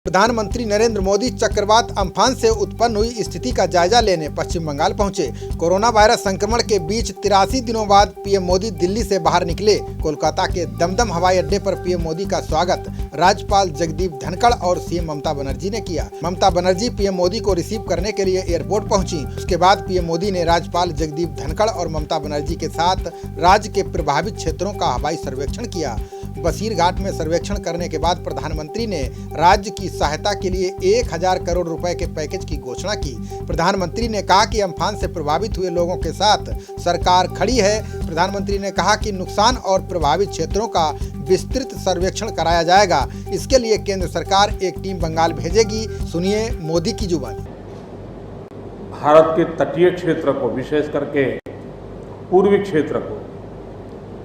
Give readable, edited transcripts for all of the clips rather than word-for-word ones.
प्रधानमंत्री नरेंद्र मोदी चक्रवात अम्फान से उत्पन्न हुई स्थिति का जायजा लेने पश्चिम बंगाल पहुंचे। कोरोना वायरस संक्रमण के बीच 83 दिनों बाद पीएम मोदी दिल्ली से बाहर निकले। कोलकाता के दमदम हवाई अड्डे पर पीएम मोदी का स्वागत राज्यपाल जगदीप धनखड़ और सीएम ममता बनर्जी ने किया। ममता बनर्जी पीएम मोदी को रिसीव करने के लिए एयरपोर्ट पहुंची। उसके बाद पीएम मोदी ने राज्यपाल जगदीप धनखड़ और ममता बनर्जी के साथ राज्य के प्रभावित क्षेत्रों का हवाई सर्वेक्षण किया। बसीरघाट में सर्वेक्षण करने के बाद प्रधानमंत्री ने राज्य की सहायता के लिए 1000 करोड़ रुपए के पैकेज की घोषणा की। प्रधानमंत्री ने कहा कि अम्फान से प्रभावित हुए लोगों के साथ सरकार खड़ी है। प्रधानमंत्री ने कहा कि नुकसान और प्रभावित क्षेत्रों का विस्तृत सर्वेक्षण कराया जाएगा। इसके लिए केंद्र सरकार एक टीम बंगाल भेजेगी। सुनिए मोदी की जुबानी। भारत के तटीय क्षेत्र को, विशेष करके पूर्वी क्षेत्र को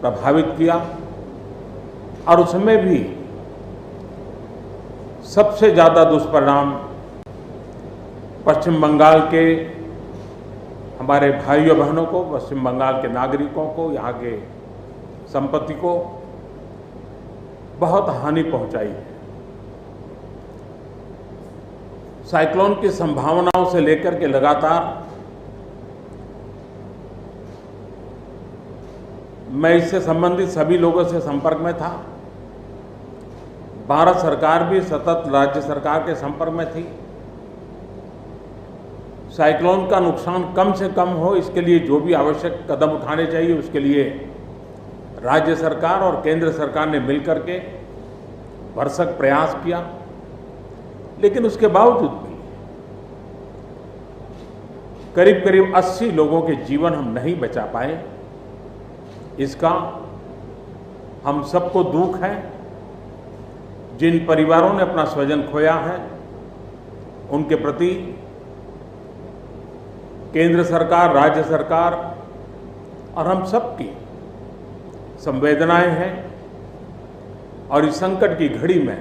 प्रभावित किया और उसमें भी सबसे ज़्यादा दुष्परिणाम पश्चिम बंगाल के हमारे भाइयों बहनों को, पश्चिम बंगाल के नागरिकों को, यहाँ के संपत्ति को बहुत हानि पहुंचाई है। साइक्लोन की संभावनाओं से लेकर के लगातार मैं इससे संबंधित सभी लोगों से संपर्क में था। भारत सरकार भी सतत राज्य सरकार के संपर्क में थी। साइक्लोन का नुकसान कम से कम हो, इसके लिए जो भी आवश्यक कदम उठाने चाहिए उसके लिए राज्य सरकार और केंद्र सरकार ने मिलकर के भरसक प्रयास किया। लेकिन उसके बावजूद भी करीब करीब 80 लोगों के जीवन हम नहीं बचा पाए। इसका हम सबको दुख है। जिन परिवारों ने अपना स्वजन खोया है उनके प्रति केंद्र सरकार, राज्य सरकार और हम सबकी संवेदनाएं हैं और इस संकट की घड़ी में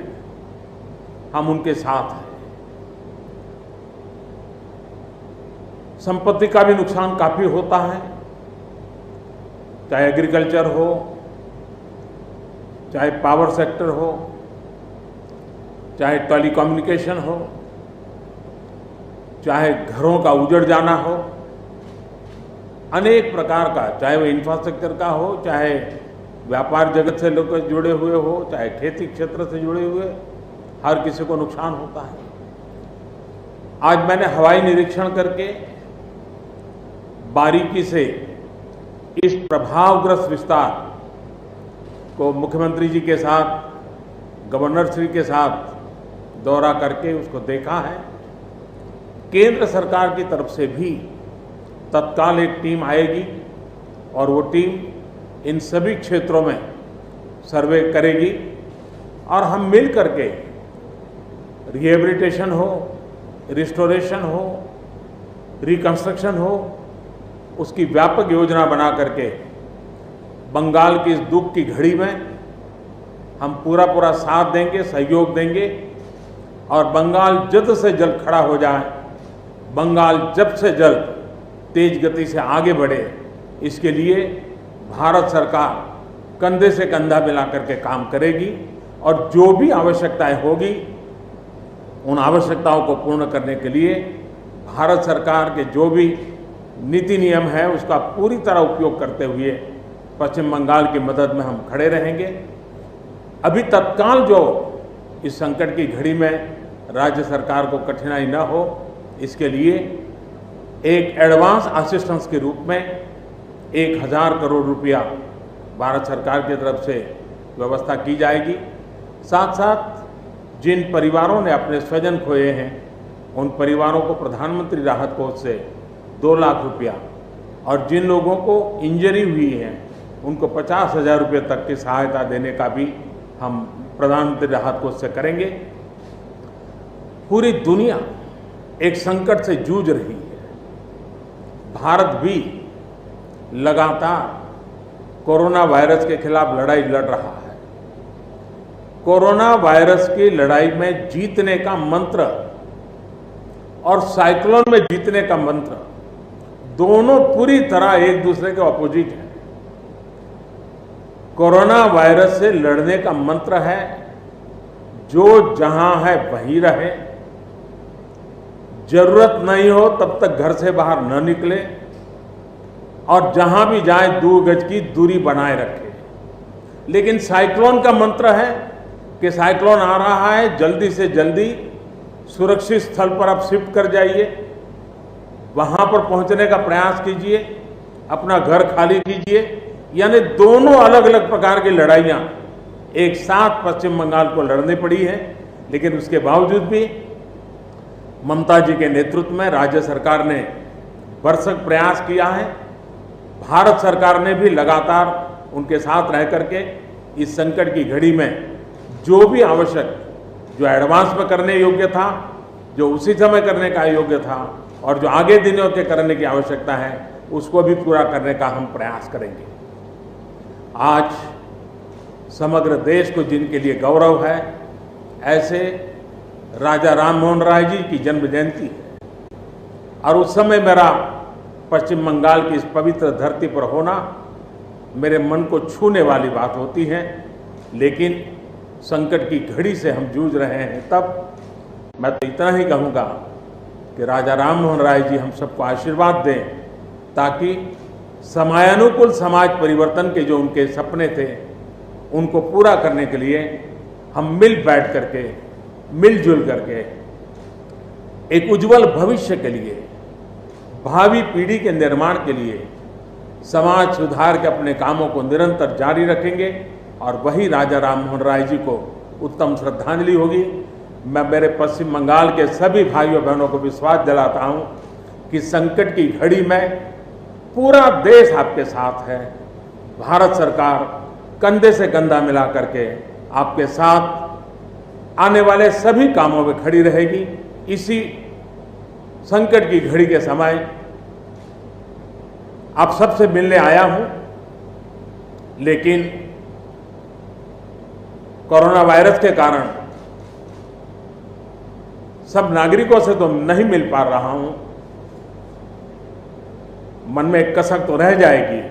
हम उनके साथ हैं। संपत्ति का भी नुकसान काफी होता है, चाहे एग्रीकल्चर हो, चाहे पावर सेक्टर हो, चाहे टेलीकम्युनिकेशन हो, चाहे घरों का उजड़ जाना हो, अनेक प्रकार का, चाहे वो इंफ्रास्ट्रक्चर का हो, चाहे व्यापार जगत से लोग जुड़े हुए हो, चाहे खेती क्षेत्र से जुड़े हुए, हर किसी को नुकसान होता है। आज मैंने हवाई निरीक्षण करके बारीकी से इस प्रभावग्रस्त विस्तार को मुख्यमंत्री जी के साथ, गवर्नर श्री के साथ दौरा करके उसको देखा है। केंद्र सरकार की तरफ से भी तत्काल एक टीम आएगी और वो टीम इन सभी क्षेत्रों में सर्वे करेगी और हम मिल करके रिहेबिलिटेशन हो, रिस्टोरेशन हो, रिकंस्ट्रक्शन हो, उसकी व्यापक योजना बना करके बंगाल की इस दुख की घड़ी में हम पूरा साथ देंगे, सहयोग देंगे और बंगाल जल्द से जल्द खड़ा हो जाए, बंगाल जल्द से जल्द तेज गति से आगे बढ़े, इसके लिए भारत सरकार कंधे से कंधा मिला करके काम करेगी और जो भी आवश्यकताएं होगी उन आवश्यकताओं को पूर्ण करने के लिए भारत सरकार के जो भी नीति नियम है उसका पूरी तरह उपयोग करते हुए पश्चिम बंगाल की मदद में हम खड़े रहेंगे। अभी तत्काल जो इस संकट की घड़ी में राज्य सरकार को कठिनाई न हो, इसके लिए एक एडवांस असिस्टेंस के रूप में 1000 करोड़ रुपया भारत सरकार की तरफ से व्यवस्था की जाएगी। साथ साथ जिन परिवारों ने अपने स्वजन खोए हैं उन परिवारों को प्रधानमंत्री राहत कोष से 2 लाख रुपया और जिन लोगों को इंजरी हुई है उनको 50,000 रुपये तक की सहायता देने का भी हम प्रधानमंत्री राहत कोष से करेंगे। पूरी दुनिया एक संकट से जूझ रही है। भारत भी लगातार कोरोना वायरस के खिलाफ लड़ाई लड़ रहा है। कोरोना वायरस की लड़ाई में जीतने का मंत्र और साइक्लोन में जीतने का मंत्र दोनों पूरी तरह एक दूसरे के ऑपोजिट हैं। कोरोना वायरस से लड़ने का मंत्र है जो जहां है वहीं रहे, जरूरत नहीं हो तब तक घर से बाहर न निकले और जहां भी जाए 2 गज की दूरी बनाए रखे। लेकिन साइक्लोन का मंत्र है कि साइक्लोन आ रहा है, जल्दी से जल्दी सुरक्षित स्थल पर आप शिफ्ट कर जाइए, वहां पर पहुंचने का प्रयास कीजिए, अपना घर खाली कीजिए। यानी दोनों अलग अलग प्रकार की लड़ाइयां एक साथ पश्चिम बंगाल को लड़नी पड़ी है। लेकिन उसके बावजूद भी ममता जी के नेतृत्व में राज्य सरकार ने भरसक प्रयास किया है। भारत सरकार ने भी लगातार उनके साथ रह करके इस संकट की घड़ी में जो भी आवश्यक, जो एडवांस में करने योग्य था, जो उसी समय करने का योग्य था और जो आगे दिनों के करने की आवश्यकता है, उसको भी पूरा करने का हम प्रयास करेंगे। आज समग्र देश को जिनके लिए गौरव है, ऐसे राजा राम मोहन राय जी की जन्म जयंती है और उस समय मेरा पश्चिम बंगाल की इस पवित्र धरती पर होना मेरे मन को छूने वाली बात होती है। लेकिन संकट की घड़ी से हम जूझ रहे हैं, तब मैं तो इतना ही कहूँगा कि राजा राम मोहन राय जी हम सबको आशीर्वाद दें, ताकि समयानुकूल समाज परिवर्तन के जो उनके सपने थे, उनको पूरा करने के लिए हम बैठ करके, मिलजुल करके एक उज्जवल भविष्य के लिए, भावी पीढ़ी के निर्माण के लिए समाज सुधार के अपने कामों को निरंतर जारी रखेंगे और वही राजा राम मोहन राय जी को उत्तम श्रद्धांजलि होगी। मैं मेरे पश्चिम बंगाल के सभी भाइयों बहनों को विश्वास दिलाता हूं कि संकट की घड़ी में पूरा देश आपके साथ है। भारत सरकार कंधे से कंधा मिला करके आपके साथ आने वाले सभी कामों में खड़ी रहेगी। इसी संकट की घड़ी के समय आप सबसे मिलने आया हूं, लेकिन कोरोना वायरस के कारण सब नागरिकों से तो नहीं मिल पा रहा हूं। मन में एक कसक तो रह जाएगी।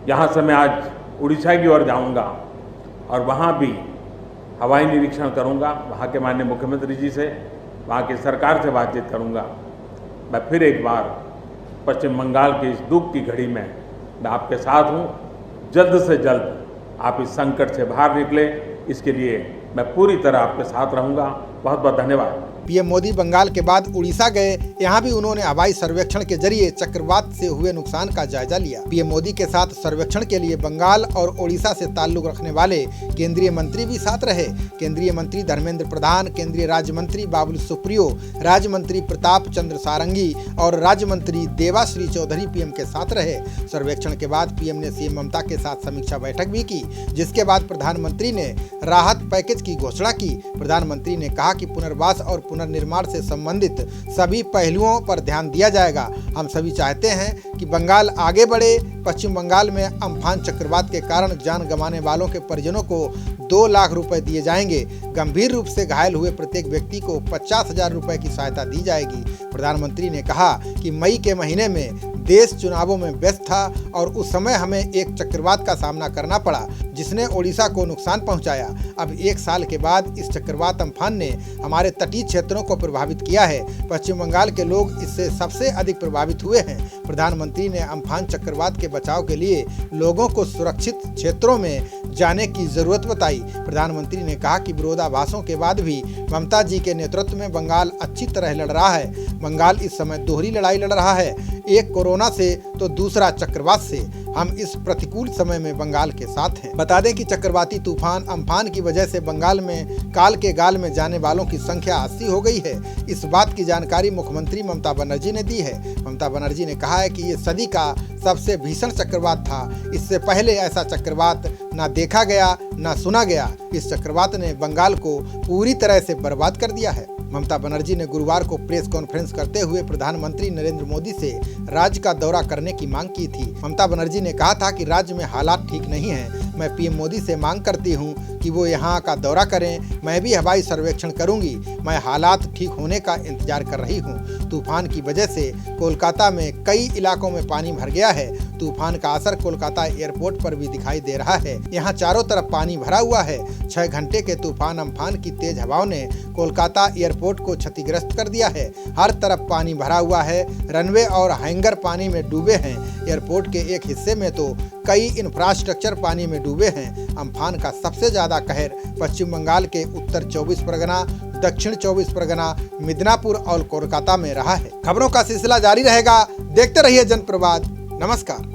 यहां से मैं आज उड़ीसा की ओर जाऊंगा और वहां भी हवाई निरीक्षण करूंगा, वहां के माननीय मुख्यमंत्री जी से, वहां की सरकार से बातचीत करूंगा। मैं फिर एक बार पश्चिम बंगाल की इस दुख की घड़ी में मैं आपके साथ हूं। जल्द से जल्द आप इस संकट से बाहर निकले, इसके लिए मैं पूरी तरह आपके साथ रहूंगा। बहुत बहुत धन्यवाद। पीएम मोदी बंगाल के बाद उड़ीसा गए। यहाँ भी उन्होंने हवाई सर्वेक्षण के जरिए चक्रवात से हुए नुकसान का जायजा लिया। पीएम मोदी के साथ सर्वेक्षण के लिए बंगाल और उड़ीसा से ताल्लुक रखने वाले केंद्रीय मंत्री भी साथ रहे। केंद्रीय मंत्री धर्मेंद्र प्रधान, केंद्रीय राज्य मंत्री बाबुल सुप्रियो, राज्य मंत्री प्रताप चंद्र सारंगी और राज्य मंत्री देवाश्री चौधरी पीएम के साथ रहे। सर्वेक्षण के बाद पीएम ने सीएम ममता के साथ समीक्षा बैठक भी की, जिसके बाद प्रधानमंत्री ने राहत पैकेज की घोषणा की। प्रधानमंत्री ने कहा कि पुनर्वास और पुनर्निर्माण से संबंधित सभी पहलुओं पर ध्यान दिया जाएगा। हम सभी चाहते हैं कि बंगाल आगे बढ़े। पश्चिम बंगाल में अम्फान चक्रवात के कारण जान गंवाने वालों के परिजनों को 2 लाख रुपए दिए जाएंगे। गंभीर रूप से घायल हुए प्रत्येक व्यक्ति को 50,000 रुपए की सहायता दी जाएगी। प्रधानमंत्री ने कहा कि मई के महीने में देश चुनावों में व्यस्त था और उस समय हमें एक चक्रवात का सामना करना पड़ा, जिसने ओडिशा को नुकसान पहुंचाया। अब 1 साल के बाद इस चक्रवात अम्फान ने हमारे तटीय क्षेत्रों को प्रभावित किया है। पश्चिम बंगाल के लोग इससे सबसे अधिक प्रभावित हुए हैं। प्रधानमंत्री ने अम्फान चक्रवात के बचाव के लिए लोगों को सुरक्षित क्षेत्रों में जाने की जरूरत बताई। प्रधानमंत्री ने कहा कि विरोधाभासों के बाद भी ममता जी के नेतृत्व में बंगाल अच्छी तरह लड़ रहा है। बंगाल इस समय दोहरी लड़ाई लड़ रहा है, एक कोरोना से तो दूसरा चक्रवात से। हम इस प्रतिकूल समय में बंगाल के साथ हैं। बता दें कि चक्रवाती तूफान अम्फान की वजह से बंगाल में काल के गाल में जाने वालों की संख्या 80 हो गई है। इस बात की जानकारी मुख्यमंत्री ममता बनर्जी ने दी है। ममता बनर्जी ने कहा है कि ये सदी का सबसे भीषण चक्रवात था। इससे पहले ऐसा चक्रवात ना देखा गया ना सुना गया। इस चक्रवात ने बंगाल को पूरी तरह से बर्बाद कर दिया है। ममता बनर्जी ने गुरुवार को प्रेस कॉन्फ्रेंस करते हुए प्रधानमंत्री नरेंद्र मोदी से राज्य का दौरा करने की मांग की थी। ममता बनर्जी ने कहा था कि राज्य में हालात ठीक नहीं हैं। मैं पीएम मोदी से मांग करती हूं कि वो यहाँ का दौरा करें। मैं भी हवाई सर्वेक्षण करूंगी। मैं हालात ठीक होने का इंतजार कर रही हूँ। तूफान की वजह से कोलकाता में कई इलाकों में पानी भर गया है। तूफान का असर कोलकाता एयरपोर्ट पर भी दिखाई दे रहा है। यहाँ चारों तरफ पानी भरा हुआ है। 6 घंटे के तूफान अम्फान की तेज हवाओं ने कोलकाता एयरपोर्ट को क्षतिग्रस्त कर दिया है। हर तरफ पानी भरा हुआ है। रनवे और हैंगर पानी में डूबे हैं। एयरपोर्ट के एक हिस्से में तो कई इंफ्रास्ट्रक्चर पानी में डूबे हैं। अम्फान का सबसे ज्यादा कहर पश्चिम बंगाल के उत्तर 24 परगना, दक्षिण 24 परगना, मिदनापुर और कोलकाता में रहा है। खबरों का सिलसिला जारी रहेगा। देखते रहिए जनप्रवाद। नमस्कार।